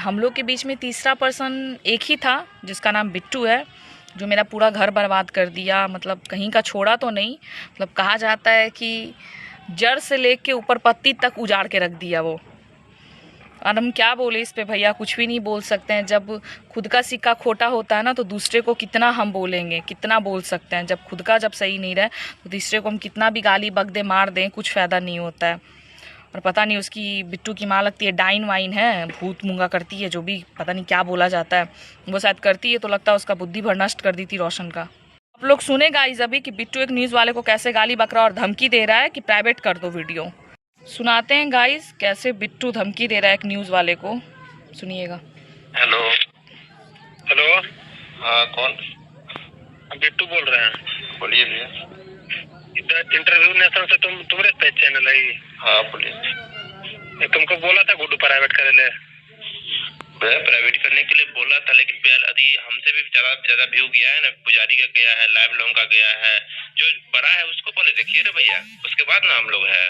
हम लोग के बीच में तीसरा पर्सन एक ही था जिसका नाम बिट्टू है, जो मेरा पूरा घर बर्बाद कर दिया। मतलब कहीं का छोड़ा तो नहीं, मतलब कहा जाता है कि जड़ से लेके ऊपर पत्ती तक उजाड़ के रख दिया वो। और हम क्या बोले इस पे भैया, कुछ भी नहीं बोल सकते हैं। जब खुद का सिक्का खोटा होता है ना, तो दूसरे को कितना हम बोलेंगे, कितना बोल सकते हैं। जब खुद का जब सही नहीं रहे तो दूसरे को हम कितना भी गाली बक दे, मार दें, कुछ फ़ायदा नहीं होता है। और पता नहीं उसकी बिट्टू की माँ लगती है डाइन वाइन है, भूत मूंगा करती है, जो भी पता नहीं क्या बोला जाता है वो शायद करती है। तो लगता है उसका बुद्धि भर नष्ट कर दी थी रोशन का। आप लोग सुने गाइस अभी कि बिट्टू एक न्यूज़ वाले को कैसे गाली बक रहा और धमकी दे रहा है कि प्राइवेट कर दो वीडियो। सुनाते हैं गाइस कैसे बिट्टू धमकी दे रहा है एक न्यूज़ वाले को, सुनिएगा। हेलो हेलो, हाँ कौन? बिट्टू बोल रहे हैं। बोलिए भैया। इधर इंटरव्यू नेशन से तुम्हारे पे चैनल है? हाँ बोलिए। तुमको बोला था गुड्डू प्राइवेट करे ले? प्राइवेट करने के लिए बोला था, लेकिन अभी हमसे भी ज्यादा व्यू गया है ना। पुजारी का गया है, लाइव लॉन्ग का गया है, जो बड़ा है उसको पहले देखिए ना भैया, उसके बाद ना हम लोग है।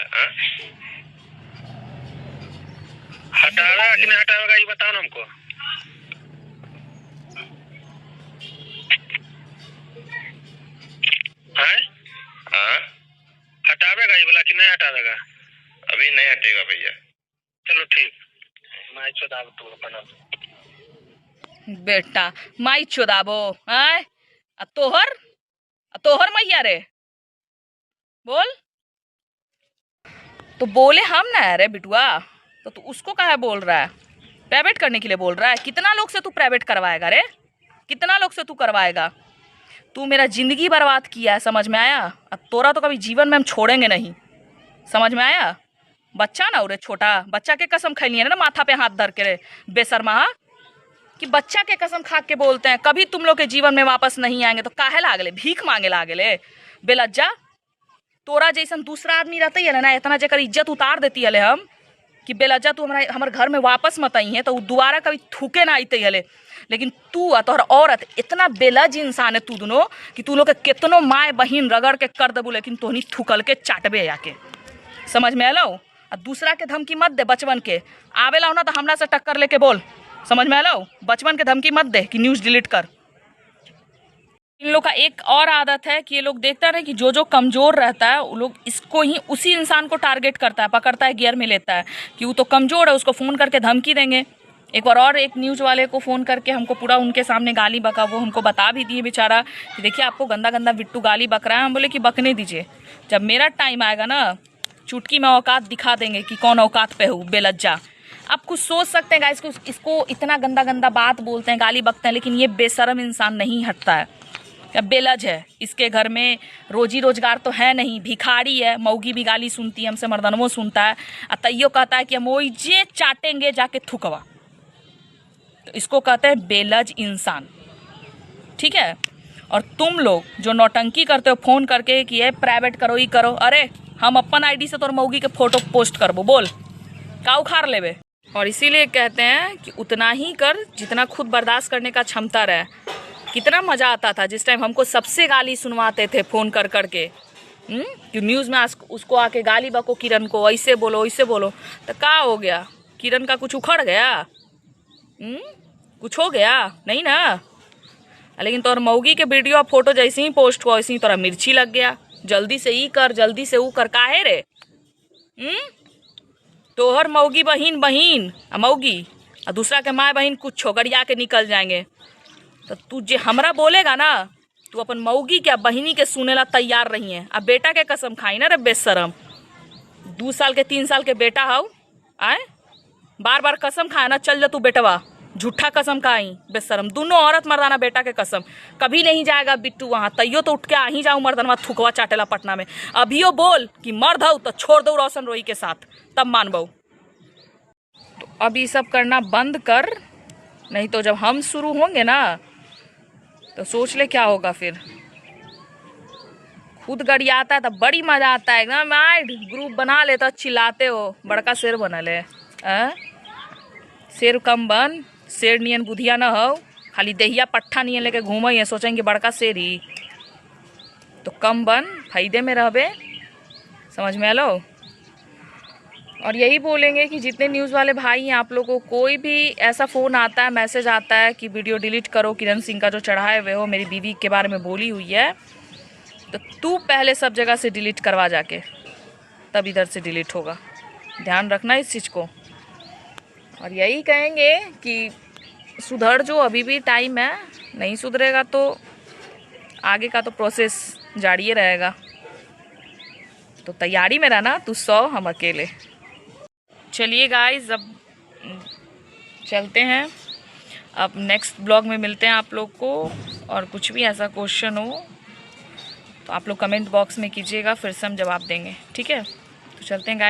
हटाएगा कि नहीं हटाएगा ये बताओ ना हमको। हटावेगा ये बोला कि नहीं हटावेगा? अभी नहीं हटेगा भैया। चलो ठीक। माई चोदाबो तू अपना बेटा, माई चोदाबो है तोहर मैया रे, बोल। तो बोले हम ना रे बिटुआ, तो तू उसको काहे बोल रहा है? प्राइवेट करने के लिए बोल रहा है। कितना लोग से तू प्राइवेट करवाएगा रे? कितना लोग से तू करवाएगा? तू मेरा जिंदगी बर्बाद किया है, समझ में आया? अब तोरा तो कभी जीवन में हम छोड़ेंगे नहीं, समझ में आया? बच्चा ना उरे, छोटा बच्चा के कसम खैलिए ना माथा पे हाथ धर के रे बेशर्मा, कि बच्चा के कसम खा के बोलते हैं कभी तुम लोग के जीवन में वापस नहीं आएंगे। तो काहे लागले भीख मांगे लागले बेलज्जा? तोरा जैसन दूसरा आदमी रहते है ना, इतना जेकर इज्जत उतार देती है हम कि बेलज्जा तू हमारे घर में वापस मत आई है, तो दोबारा कभी थूके ना आते हले। लेकिन तू तोहर औरत इतना बेलज इंसान है तू दोनों, कि तू लोग के कितनो माए बहिन रगड़ के कर देबू, लेकिन तोहनी थूकल के चाटबे आके। समझ में आलो? और दूसरा के धमकी मत दे, बचपन के आवेला हो ना तो हमरा से टक्कर लेके बोल। समझ में आलो? बचपन के धमकी मत दे कि न्यूज़ डिलीट कर। इन लोग का एक और आदत है कि ये लोग देखता है कि जो कमज़ोर रहता है वो लोग इसको ही, उसी इंसान को टारगेट करता है, पकड़ता है, गियर में लेता है कि वो तो कमज़ोर है, उसको फ़ोन करके धमकी देंगे। एक बार और एक न्यूज़ वाले को फ़ोन करके हमको पूरा उनके सामने गाली बका, वो हमको बता भी दिए बेचारा कि देखिए आपको गंदा गंदा बिट्टू गाली बक रहा है। हम बोले कि बकने दीजिए, जब मेरा टाइम आएगा ना चुटकी में औकात दिखा देंगे कि कौन औकात पे हो बेलज्जा। आप कुछ सोच सकते हैं गाइस, इसको इतना गंदा गंदा बात बोलते हैं, गाली बकते हैं, लेकिन ये बेशरम इंसान नहीं हटता है, या बेलज है। इसके घर में रोजी रोजगार तो है नहीं, भिखारी है। मौगी भी गाली सुनती है हमसे, मर्दनवो सुनता है, और तैयो कहता है कि हम वही जे चाटेंगे जाके थुकवा। तो इसको कहते हैं बेलज इंसान, ठीक है? और तुम लोग जो नौटंकी करते हो फ़ोन करके कि ये प्राइवेट करो ही करो, अरे हम अपन आईडी से तोर मौगी के फोटो पोस्ट करबो, बोल का उखाड़ लेबे? और इसीलिए कहते हैं कि उतना ही कर जितना खुद बर्दाश्त करने का क्षमता रहे। कितना मज़ा आता था जिस टाइम हमको सबसे गाली सुनवाते थे फ़ोन कर कर के, कि न्यूज़ में उसको आके गाली बको, किरण को ऐसे बोलो ऐसे बोलो। तो क्या हो गया? किरण का कुछ उखड़ गया? कुछ हो गया नहीं ना? लेकिन तोर मौगी के वीडियो फोटो जैसे ही पोस्ट हुआ वैसे ही तोरा मिर्ची लग गया, जल्दी से ई कर, जल्दी से ऊ कर। काहे रे? तोहर मौगी बहिन बहिन मौगी, और दूसरा के माँ बहिन कुछ छोगड़िया के निकल जाएंगे। तो तू जे हमरा बोलेगा ना, तू अपन मौगी के बहिनी के सुने ला तैयार रही है। अब बेटा के कसम खाई ना रे बेशरम, 2 साल के 3 साल के बेटा हाउ आए, बार बार कसम खाए ना, चल जा तू बेटवा, झूठा कसम खाई बेशरम। दोनों औरत मर्दाना बेटा के कसम, कभी नहीं जाएगा बिट्टू वहाँ, तैयो तो उठ के आ ही जाऊँ मर्दनवा थुकवा चाटेला पटना में। अभियो बोल कि मर्द हो तो छोड़ दो रोशन रोई के साथ, तब मानबो। तो अब ये सब करना बंद कर, नहीं तो जब हम शुरू होंगे ना तो सोच ले क्या होगा फिर। खुद गड़ियाता है तो बड़ी मजा आता है एकदम, ग्रुप बना ले तो चिल्लाते हो, बड़का शेर बनल है। शेर कम बन, शेर नियन बुधिया न हो, खाली देहिया पट्ठा नियन लेके घूमे है, सोचेंगे बड़का शेर ही। तो कम बन, फायदे में रहबे, समझ में आलो? और यही बोलेंगे कि जितने न्यूज़ वाले भाई हैं, आप लोगों को कोई भी ऐसा फ़ोन आता है, मैसेज आता है कि वीडियो डिलीट करो, किरण सिंह का जो चढ़ाए हुए हो, मेरी बीवी के बारे में बोली हुई है, तो तू पहले सब जगह से डिलीट करवा जाके, तब इधर से डिलीट होगा। ध्यान रखना इस चीज़ को। और यही कहेंगे कि सुधर जो, अभी भी टाइम है, नहीं सुधरेगा तो आगे का तो प्रोसेस जारी रहेगा। तो तैयारी में रहना, तू 100 हम अकेले। चलिए गाइस, अब चलते हैं। अब नेक्स्ट ब्लॉग में मिलते हैं आप लोग को। और कुछ भी ऐसा क्वेश्चन हो तो आप लोग कमेंट बॉक्स में कीजिएगा, फिर से हम जवाब देंगे, ठीक है। तो चलते हैं गाइस।